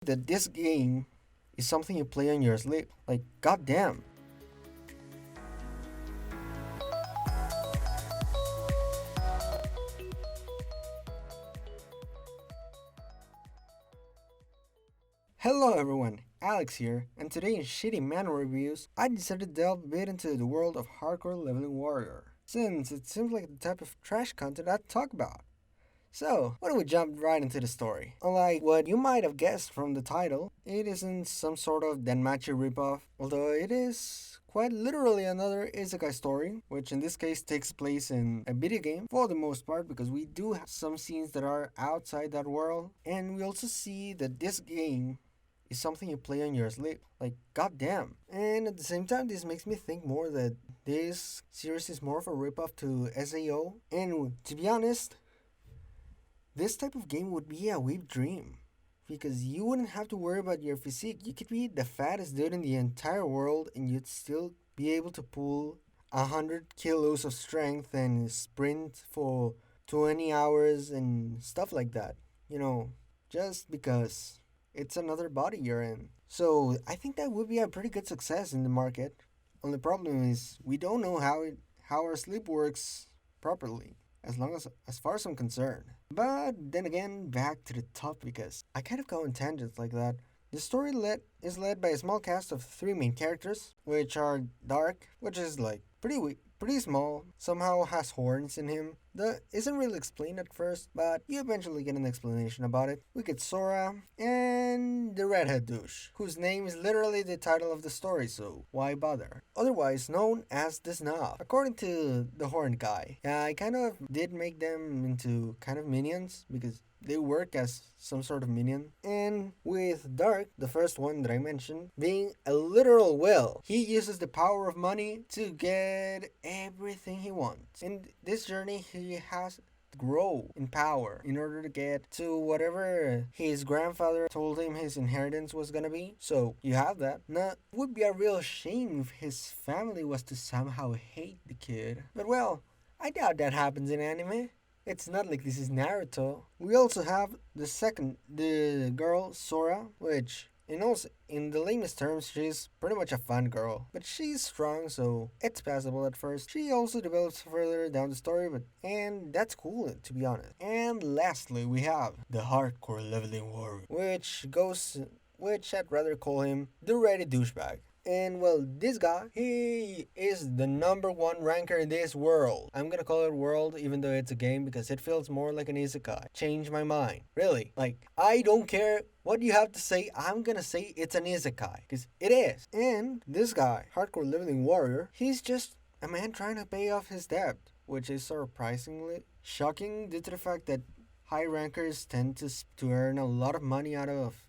that this game is something you play on your sleep. Like, goddamn. Hello everyone, Alex here, and today in Shitty Manwha Reviews, I decided to delve a bit into the world of Hardcore Leveling Warrior, since it seems like the type of trash content I'd talk about. So, why don't we jump right into the story? Unlike what you might have guessed from the title, it isn't some sort of Danmachi ripoff, although it is quite literally another isekai story, which in this case takes place in a video game for the most part because we do have some scenes that are outside that world, and we also see that this game is something you play on your sleep. Like, goddamn. And at the same time, this makes me think more that this series is more of a ripoff to SAO, and to be honest, this type of game would be a weeb dream. Because you wouldn't have to worry about your physique. You could be the fattest dude in the entire world and you'd still be able to pull 100 kilos of strength and sprint for 20 hours and stuff like that. You know, just because it's another body you're in. So I think that would be a pretty good success in the market. Only problem is we don't know how our sleep works properly as far as I'm concerned. But then again, back to the topic because I kind of go on tangents like that. The story is led by a small cast of three main characters, which are Dark, which is like pretty small, somehow has horns in him. That isn't really explained at first, but you eventually get an explanation about it. We get Sora and the redhead douche, whose name is literally the title of the story, so why bother? Otherwise known as the Snob. According to the horn guy, I kind of did make them into kind of minions because they work as some sort of minion. And with Dark, the first one that I mentioned, being a literal whale, he uses the power of money to get everything he wants. In this journey, he has to grow in power in order to get to whatever his grandfather told him his inheritance was gonna be. So you have that. Now, it would be a real shame if his family was to somehow hate the kid. But well, I doubt that happens in anime. It's not like this is Naruto. We also have the girl Sora, which in the lamest terms, she's pretty much a fun girl, but she's strong, so it's passable at first. She also develops further down the story, and that's cool to be honest. And lastly, we have the hardcore leveling warrior, which I'd rather call him the ready douchebag. And well, this guy, he is the number one ranker in this world. I'm gonna call it world even though it's a game because it feels more like an isekai. Change my mind. Really. Like, I don't care what you have to say, I'm gonna say it's an isekai. Because it is. And this guy, hardcore leveling warrior, he's just a man trying to pay off his debt. Which is surprisingly shocking due to the fact that high rankers tend to earn a lot of money out of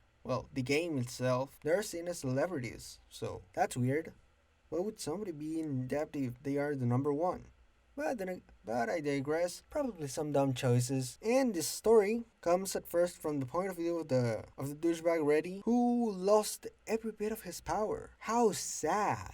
the game itself. They're seen as celebrities, so that's weird. Why would somebody be in debt if they are the number one? But I digress. Probably some dumb choices. And this story comes at first from the point of view of the douchebag Reddy, who lost every bit of his power. How sad.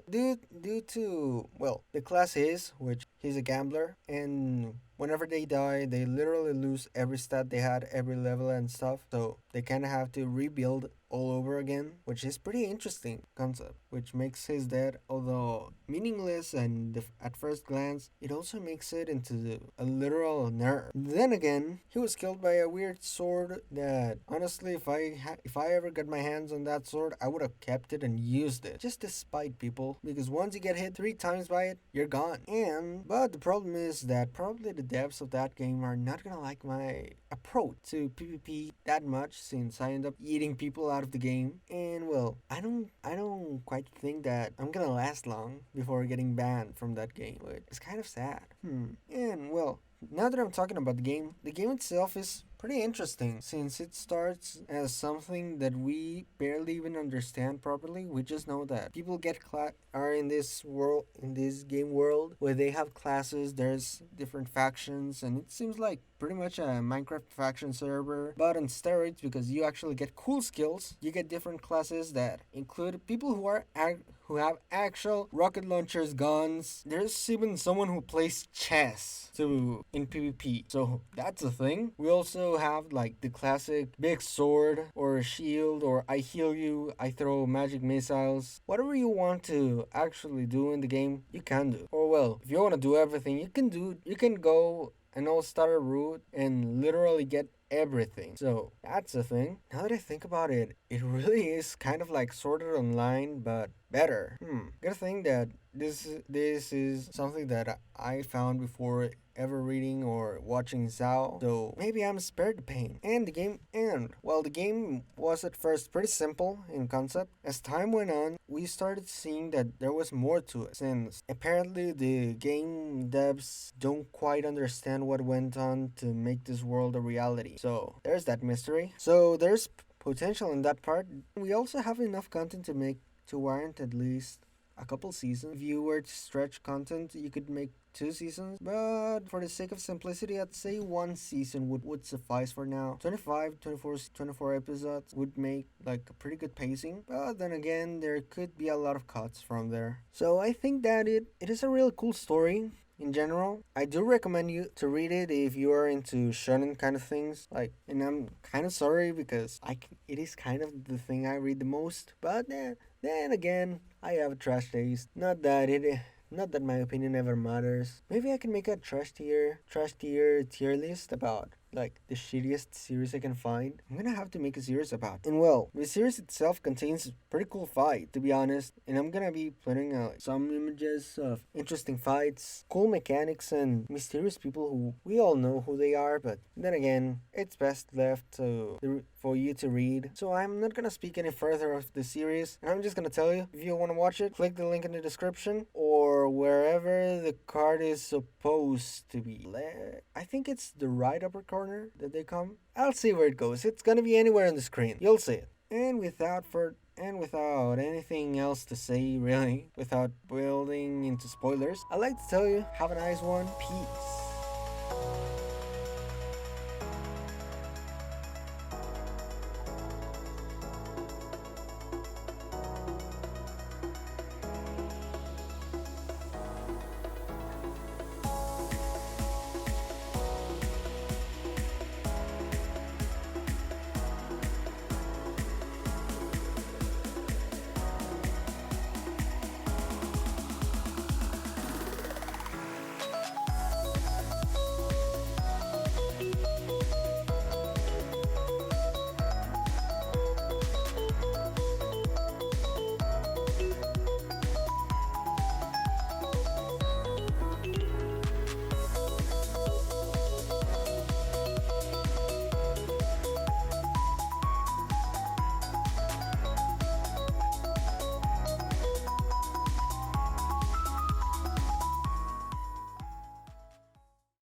Due to the class is, which he's a gambler, and whenever they die, they literally lose every stat they had, every level and stuff. So they kind of have to rebuild all over again, which is pretty interesting concept, which makes his death, although meaningless and at first glance, it also makes it into a literal nerve. Then again, he was killed by a weird sword that, honestly, if I ever got my hands on that sword, I would have kept it and used it, just to spite people, because once you get hit 3 times by it, you're gone. But the problem is that probably the devs of that game are not gonna like my approach to PvP that much, since I end up eating people out of the game. And well, I don't quite think that I'm gonna last long before getting banned from that game. It's kind of sad. And well, now that I'm talking about the game itself is pretty interesting since it starts as something that we barely even understand properly. We just know that people are in this game world where they have classes, there's different factions, and it seems like pretty much a Minecraft faction server, but on steroids because you actually get cool skills. You get different classes that include people who have actual rocket launchers, guns. There's even someone who plays chess in PvP. So that's a thing. We also have like the classic big sword or shield or I heal you, I throw magic missiles. Whatever you want to actually do in the game, you can do. Or well, if you want to do everything, you can go and all start a route and literally get everything. So that's a thing. Now that I think about it, it really is kind of like Sword Art Online, but better. Good thing that this is something that I found before ever reading or watching Zao, so maybe I'm spared the pain. The game was at first pretty simple in concept. As time went on, we started seeing that there was more to it, since apparently the game devs don't quite understand what went on to make this world a reality. So there's that mystery. So there's potential in that part. We also have enough content to warrant at least a couple seasons. If you were to stretch content, you could make 2 seasons, but for the sake of simplicity, I'd say 1 season would suffice for now. 24 episodes would make like a pretty good pacing, but then again, there could be a lot of cuts from there. So I think that it is a really cool story. In general, I do recommend you to read it if you are into shonen kind of things. And I'm kind of sorry because it is kind of the thing I read the most. But then again, I have a trash taste. Not that my opinion ever matters. Maybe I can make a tier list about like the shittiest series I can find. I'm gonna have to make a series about. And well, the series itself contains pretty cool fight, to be honest. And I'm gonna be putting some images of interesting fights, cool mechanics, and mysterious people who we all know who they are. But then again, it's best left for you to read. So I'm not gonna speak any further of the series. And I'm just gonna tell you, if you wanna watch it, click the link in the description or wherever the card is supposed to be. I think it's the right upper corner that they come. I'll see where it goes. It's gonna be anywhere on the screen. You'll see it. And without anything else to say, really, without building into spoilers, I'd like to tell you, have a nice one. Peace.